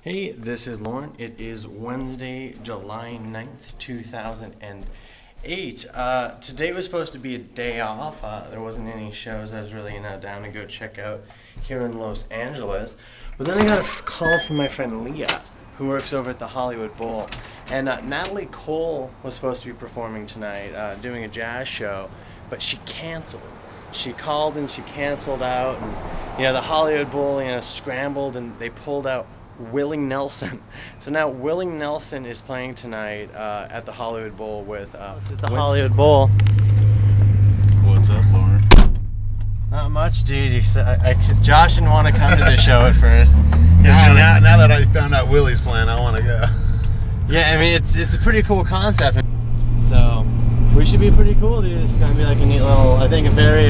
Hey, this is Lorn. It is Wednesday, July 9th, 2008. Today was supposed to be a day off. There wasn't any shows I was really down to go check out here in Los Angeles. But then I got a call from my friend Leah, who works over at the Hollywood Bowl. And Natalie Cole was supposed to be performing tonight, doing a jazz show, but she canceled. She called and she canceled out. And, the Hollywood Bowl, scrambled and they pulled out Willie Nelson. So now Willie Nelson is playing tonight at the Hollywood Bowl with Hollywood Bowl. What's up, Lauren? Not much, dude. Josh didn't want to come to the show at first. Now that I found out Willie's playing, I want to go. Yeah, I mean it's a pretty cool concept. So we should be pretty cool, dude. It's gonna be like a neat little, I think, a very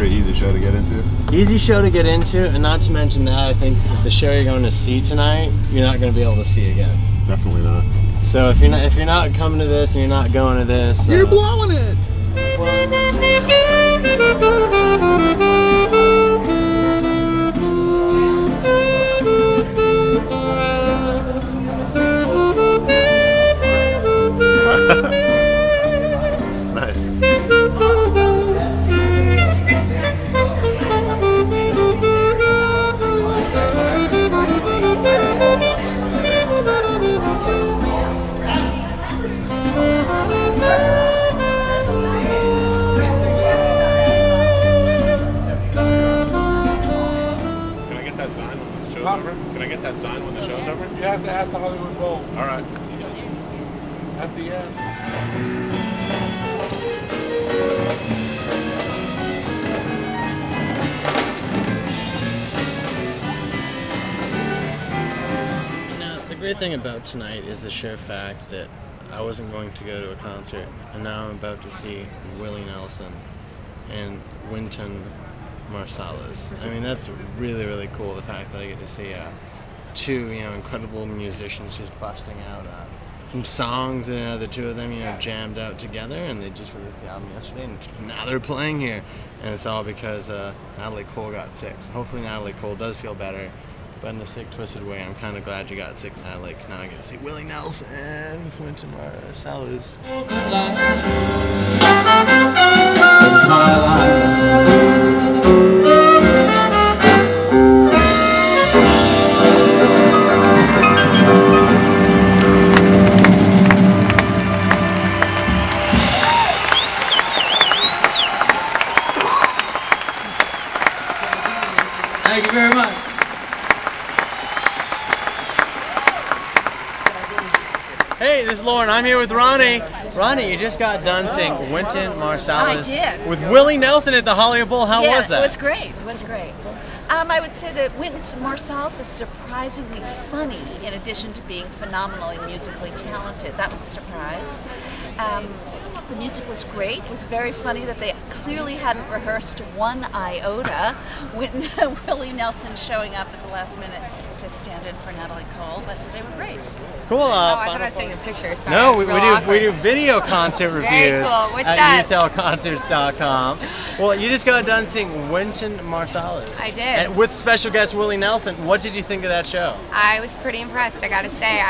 easy show to get into. Easy show to get into, and not to mention that I think the show you're going to see tonight, you're not going to be able to see again. Definitely not. So if you're not coming to this and you're not going to this, you're blowing it. It's nice. Can I get that sign when the show's over? You have to ask the Hollywood Bowl. All right. At the end. The great thing about tonight is the sheer fact that I wasn't going to go to a concert, and now I'm about to see Willie Nelson and Wynton Maralis. I mean, that's really, really cool, the fact that I get to see two, incredible musicians just busting out some songs, and the two of them, jammed out together, and they just released the album yesterday, and now they're playing here. And it's all because Natalie Cole got sick. So hopefully Natalie Cole does feel better, but in the sick, twisted way, I'm kind of glad you got sick, Natalie, because now I get to see Willie Nelson with Wynton Maralis. Thank you very much. Hey, this is Lauren. I'm here with Ronnie. Ronnie, you just got done seeing Wynton Maralis with Willie Nelson at the Hollywood Bowl. How was that? It was great. It was great. I would say that Wynton Maralis is surprisingly funny in addition to being phenomenally musically talented. That was a surprise. The music was great. It was very funny that they clearly hadn't rehearsed one iota. Willie Nelson showing up at the last minute to stand in for Natalie Cole, but they were great. Cool. I thought I was taking a picture. Sorry, no, we do video concert reviews. Very cool. What's at up? utelconcerts.com. Well, you just got done seeing Wynton Maralis. I did. And with special guest Willie Nelson. What did you think of that show? I was pretty impressed. I got to say,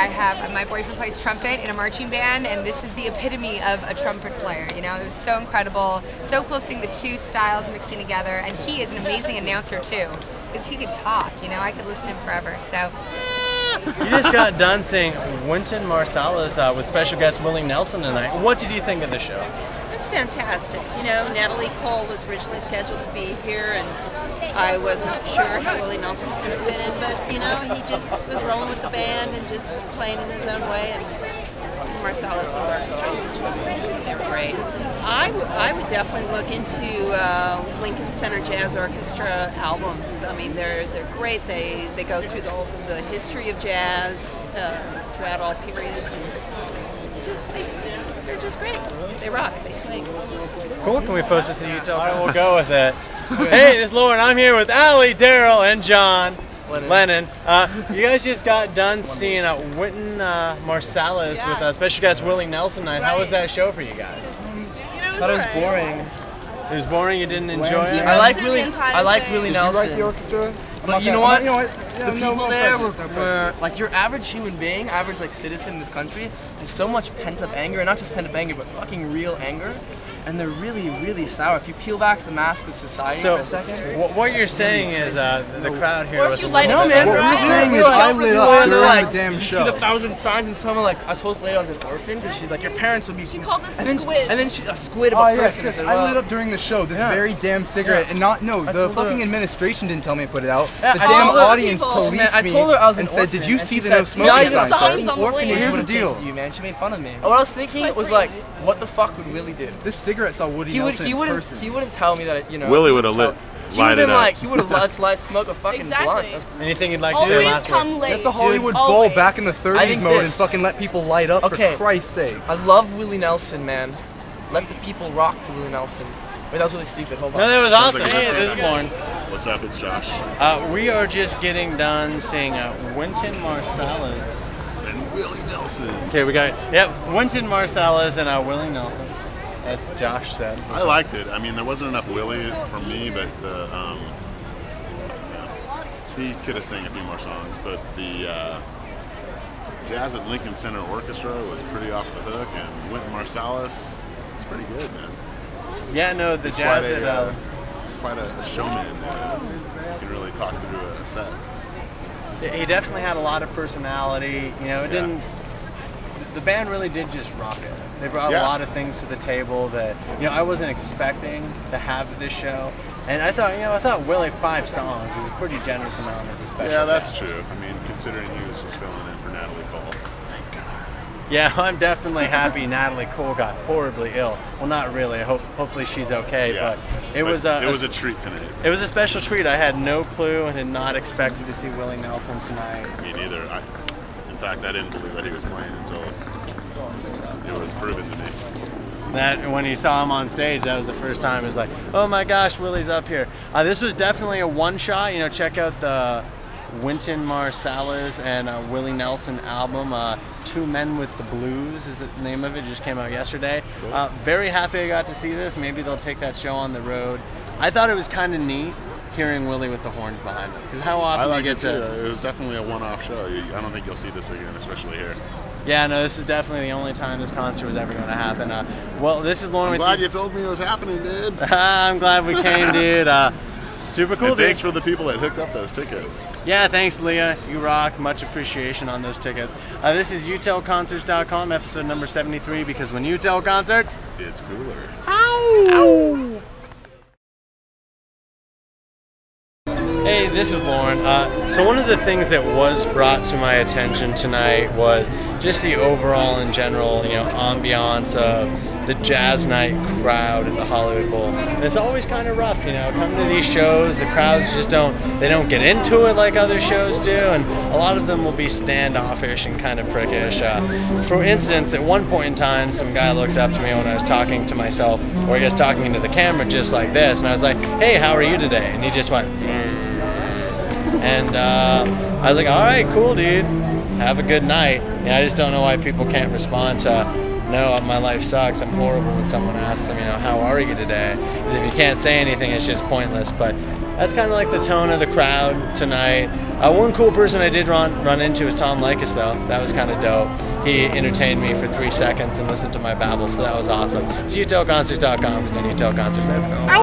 my boyfriend plays trumpet in a marching band, and this is the epitome of a trumpet player. It was so incredible, so cool seeing the two styles mixing together, and he is an amazing announcer too, because he could talk. I could listen to him forever. So. You just got done seeing Wynton Maralis with special guest Willie Nelson tonight. What did you think of the show? It was fantastic. Natalie Cole was originally scheduled to be here, and I wasn't sure how Willie Nelson was going to fit in, but, he just was rolling with the band and just playing in his own way, and Marsalis' orchestra, they were great. I would definitely look into Lincoln Center Jazz Orchestra albums. I mean, they're great. They go through the history of jazz throughout all periods, and it's just they're just great. They rock. They swing. Cool. Can we post this at Utah? All right, we'll go with it. Hey, this is Lauren. I'm here with Allie, Daryl, and John. Lennon. You guys just got done seeing Wynton Maralis with special guest Willie Nelson tonight. How was that show for you guys? I thought it was boring. It was boring. You didn't enjoy it. I like Willie Nelson. Did you write the orchestra? But you know what? The people there were like your average human being, average like citizen in this country, has so much pent up anger, and not just pent up anger, but fucking real anger. And they're really, really sour. If you peel back the mask of society for a second. What you're saying is the crowd here was. No, man. What we're saying is I lit up during the damn show. You see the 1,000 signs, and someone like I told this lady I was an orphan because she's like your parents would be. She called us squids. And then she's a squid of a person. Yes, I lit up during the show. This very damn cigarette, and the fucking administration didn't tell me to put it out. The damn audience policed me and said, "Did you see the no smoking signs?" Here's the deal. She made fun of me. What I was thinking was like, what the fuck would Willie do? This cigarette saw Woody Nelson in person. He wouldn't tell me that, you know. Willie would have lighted up. He would have let smoke a fucking blunt. Anything you'd like to say last come late. Get the Hollywood Bowl back in the 30s mode and fucking let people light up for Christ's sake. I love Willie Nelson, man. Let the people rock to Willie Nelson. Wait, that was really stupid. Hold on. No, that was awesome. Hey, this is Lorn. What's up? It's Josh. We are just getting done seeing Wynton Maralis. And Willie Nelson. Okay, we got, Wynton Maralis and Willie Nelson. As Josh said. I liked it. I mean, there wasn't enough Willie for me, but he could have sang a few more songs. But the Jazz at Lincoln Center Orchestra was pretty off the hook, and Wynton Maralis is pretty good, man. Yeah, no, the Jazz at he's quite a showman. He can really talk through a set. He definitely had a lot of personality. You know, it didn't. The band really did just rock it. They brought a lot of things to the table that I wasn't expecting to have at this show. And I thought Willie 5 songs was a pretty generous amount as a special. Yeah, that's true. I mean, considering he was just filling in for Natalie Cole. Thank God. Yeah, I'm definitely happy Natalie Cole got horribly ill. Well, not really. Hopefully she's okay. Yeah. But it was a treat tonight. It was a special treat. I had no clue and had not expected to see Willie Nelson tonight. Me neither. In fact, I didn't believe that he was playing until it was proven to me. That when he saw him on stage, that was the first time. It was like, oh my gosh, Willie's up here. This was definitely a one-shot. Check out the Wynton Maralis and Willie Nelson album. Two Men with the Blues is the name of it. It just came out yesterday. Cool. Very happy I got to see this. Maybe they'll take that show on the road. I thought it was kind of neat hearing Willie with the horns behind him. Because how often I you get to... It was definitely a one-off show. I don't think you'll see this again, especially here. Yeah, no, this is definitely the only time this concert was ever going to happen. Well, this is Lorn with you. I'm glad you told me it was happening, dude. I'm glad we came, dude. Super cool. And thanks for the people that hooked up those tickets. Yeah, thanks, Leah. You rock. Much appreciation on those tickets. This is YouTellConcerts.com, episode number 73, because when you tell concerts, it's cooler. Ow! Ow! Hey, this is Lorn. So one of the things that was brought to my attention tonight was just the overall and general, ambiance of the jazz night crowd at the Hollywood Bowl. And it's always kind of rough, coming to these shows, the crowds just don't get into it like other shows do, and a lot of them will be standoffish and kind of prickish. For instance, at one point in time, some guy looked up to me when I was talking to myself, or I guess talking into the camera just like this, and I was like, hey, how are you today? And he just went, And I was like, all right, cool, dude. Have a good night. I just don't know why people can't respond to, no, my life sucks. I'm horrible when someone asks them, how are you today? Because if you can't say anything, it's just pointless. But that's kind of like the tone of the crowd tonight. One cool person I did run into was Tom Likas, though. That was kind of dope. He entertained me for 3 seconds and listened to my babble, so that was awesome. It's YouTellConcerts.com, because when you tell concerts, I have to go.